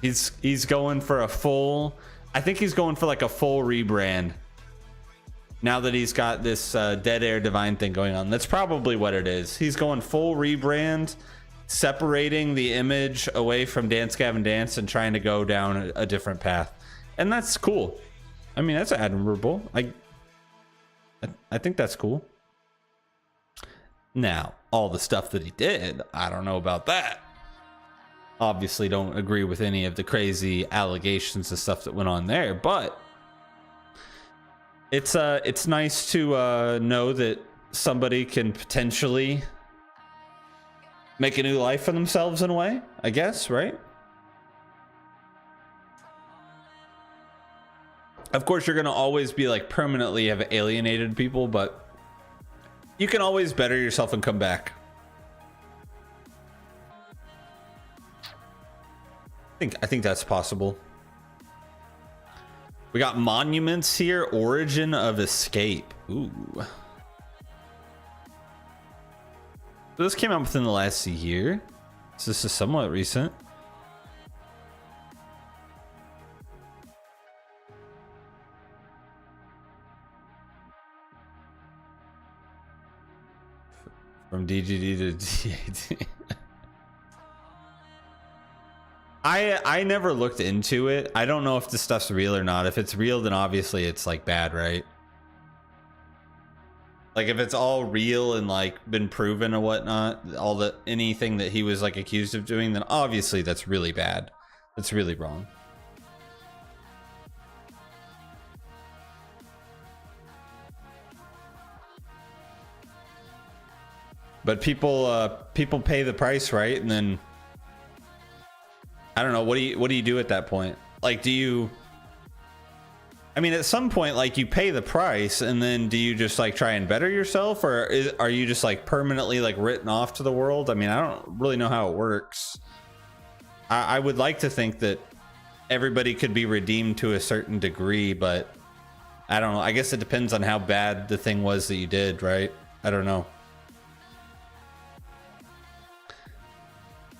He's going for a full, I think he's going for like a full rebrand. Now that he's got this Dead Air Divine thing going on. That's probably what it is. He's going full rebrand, separating the image away from Dance Gavin Dance and trying to go down a different path. And that's cool. I mean, that's admirable. I think that's cool. Now, all the stuff that he did, I don't know about that. Obviously don't agree with any of the crazy allegations and stuff that went on there, but it's nice to know that somebody can potentially make a new life for themselves in a way, I guess, right? Of course, you're going to always be like permanently have alienated people, but you can always better yourself and come back. I think that's possible. We got Monuments here. Origin of Escape. Ooh. So this came out within the last year. So this is somewhat recent. From DGD to DAD. I never looked into it. I don't know if this stuff's real or not. If it's real, then obviously it's like bad, right? Like if it's all real and like been proven or whatnot, anything that he was like accused of doing, then obviously that's really bad. That's really wrong. But people pay the price, right? And then I don't know, what do you do at that point? Like, I mean, at some point, like, you pay the price, and then do you just like try and better yourself, or are you just like permanently like written off to the world? I mean, I don't really know how it works. I would like to think that everybody could be redeemed to a certain degree, but I don't know. I guess it depends on how bad the thing was that you did, right? I don't know.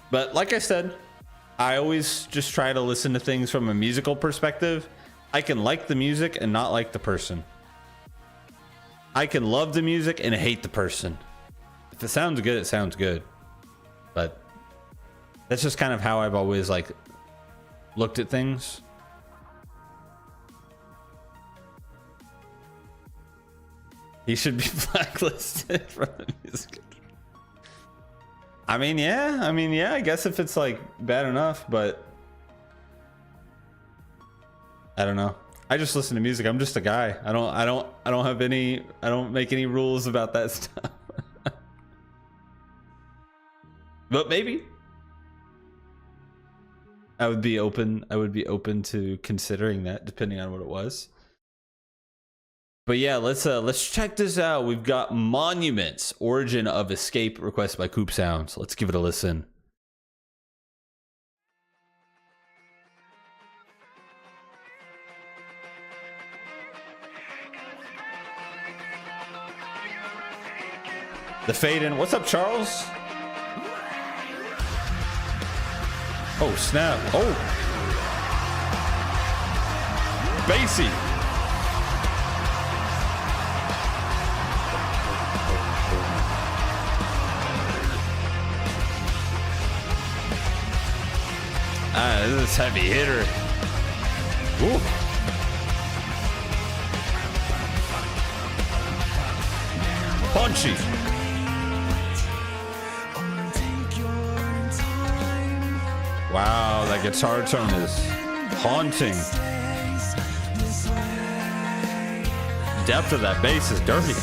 But like I said, I always just try to listen to things from a musical perspective. I can like the music and not like the person. I can love the music and hate the person. If it sounds good, it sounds good. But that's just kind of how I've always like looked at things. He should be blacklisted from the music. I mean, yeah, I guess if it's like bad enough, but I don't know. I just listen to music. I'm just a guy. I don't make any rules about that stuff. But maybe I would be open to considering that, depending on what it was. But yeah, let's check this out. We've got Monuments, Origin of Escape, requested by Coop Sounds. Let's give it a listen. The fade in. What's up, Charles? Oh, snap. Oh. Bassy. This is heavy hitter. Ooh. Punchy. Wow, that guitar tone is haunting. Depth of that bass is dirty.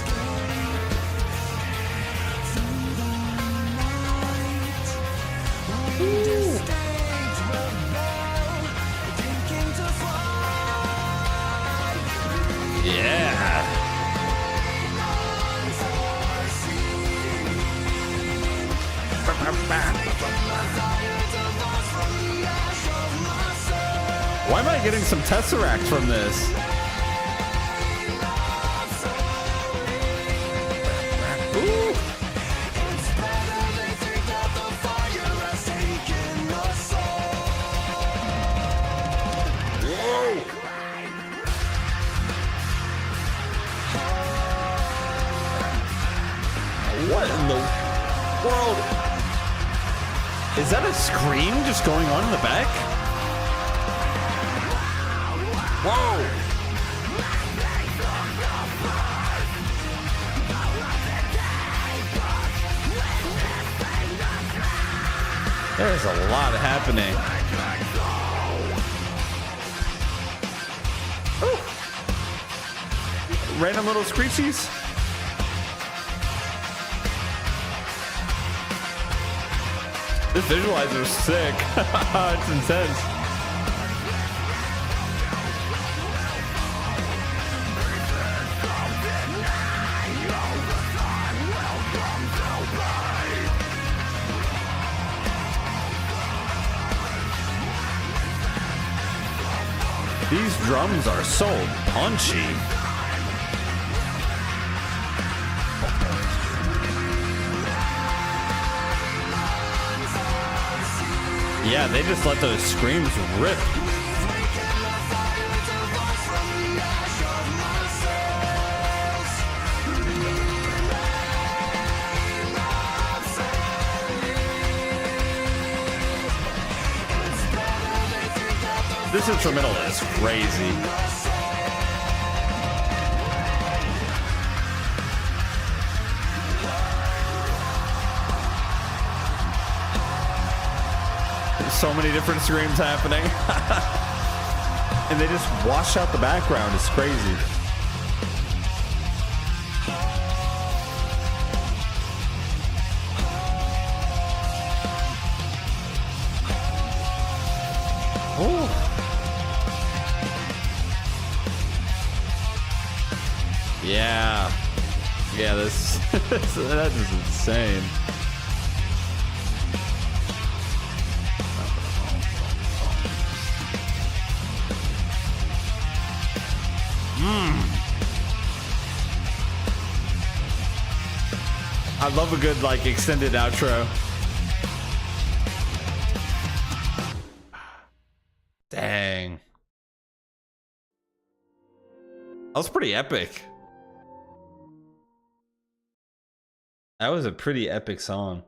Why am I getting some Tesseract from this? Ooh. Whoa. What in the world? Is that a scream just going on in the back? Whoa! There's a lot happening. Ooh. Random little screechies. This visualizer is sick. It's intense. These drums are so punchy. Yeah, they just let those screams rip. This instrumental is crazy. There's so many different screams happening. And they just wash out the background. It's crazy. Oh. Yeah. Yeah, this that is insane. I love a good like extended outro. Dang. That was pretty epic. That was a pretty epic song.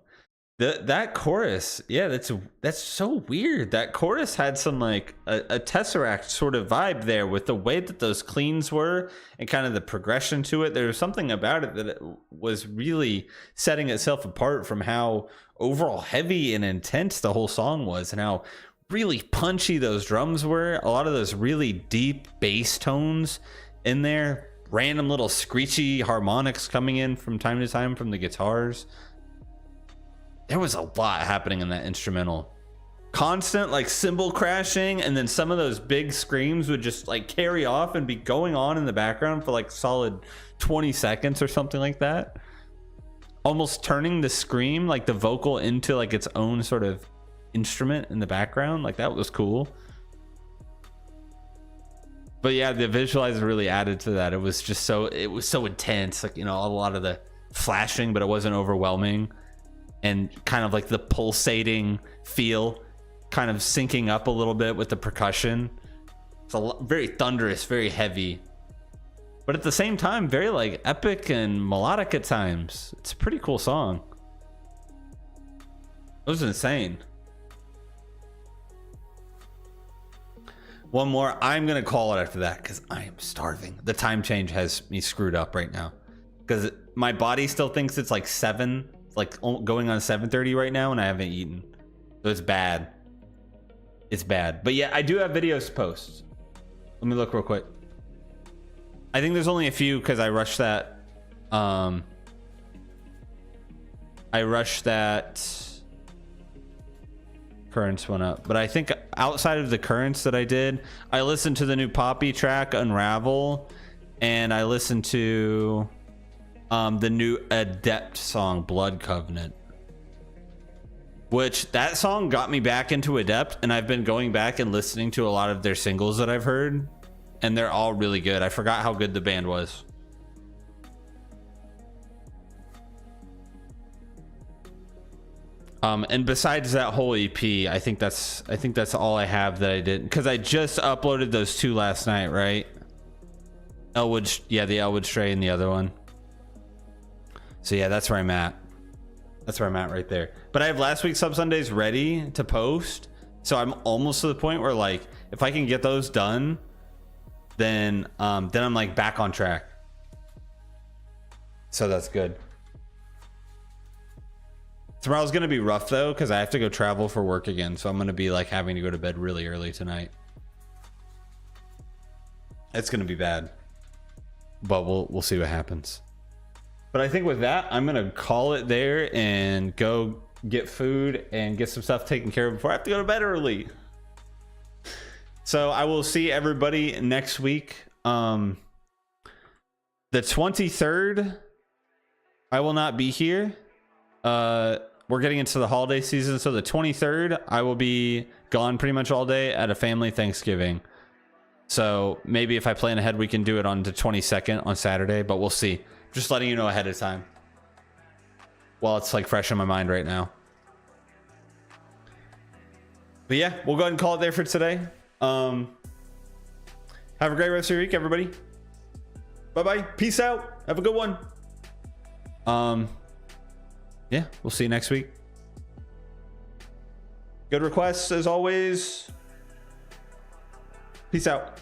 That chorus, yeah, that's so weird. That chorus had some like a Tesseract sort of vibe there with the way that those cleans were and kind of the progression to it. There was something about it that it was really setting itself apart from how overall heavy and intense the whole song was, and how really punchy those drums were. A lot of those really deep bass tones in there, random little screechy harmonics coming in from time to time from the guitars. There was a lot happening in that instrumental. Constant like cymbal crashing, and then some of those big screams would just like carry off and be going on in the background for like solid 20 seconds or something like that. Almost turning the scream, like the vocal, into like its own sort of instrument in the background. Like that was cool. But yeah, the visualizer really added to that. It was so intense. Like, you know, a lot of the flashing, but it wasn't overwhelming. And kind of like the pulsating feel kind of syncing up a little bit with the percussion. It's very thunderous, very heavy, but at the same time very like epic and melodic at times. It's a pretty cool song. It was insane. One more. I'm gonna call it after that because I am starving. The time change has me screwed up right now because my body still thinks it's like 7, like going on 7:30 right now, and I haven't eaten, so it's bad. It's bad. But yeah, I do have videos to post. Let me look real quick. I think there's only a few because I rushed that. I rushed that Currents one up, but I think outside of the Currents that I did, I listened to the new Poppy track Unravel, and I listened to the new Adept song Blood Covenant, which that song got me back into Adept, and I've been going back and listening to a lot of their singles that I've heard, and they're all really good. I forgot how good the band was. And besides that whole EP, I think that's all I have that I did, because I just uploaded those 2 last night, right? Elwood, yeah, the Elwood Stray and the other one. So yeah, that's where I'm at. That's where I'm at right there. But I have last week's Sub Sundays ready to post, so I'm almost to the point where like if I can get those done, then I'm like back on track. So that's good. Tomorrow's gonna be rough though, because I have to go travel for work again, so I'm gonna be like having to go to bed really early tonight. It's gonna be bad, but we'll see what happens. But I think with that, I'm gonna call it there and go get food and get some stuff taken care of before I have to go to bed early. So I will see everybody next week. The 23rd, I will not be here. We're getting into the holiday season, so the 23rd I will be gone pretty much all day at a family Thanksgiving. So maybe if I plan ahead, we can do it on the 22nd on Saturday, but we'll see. Just letting you know ahead of time while it's like fresh in my mind right now. But yeah, we'll go ahead and call it there for today. Have a great rest of your week, everybody. Bye-bye. Peace out. Have a good one. Yeah, we'll see you next week. Good requests as always. Peace out.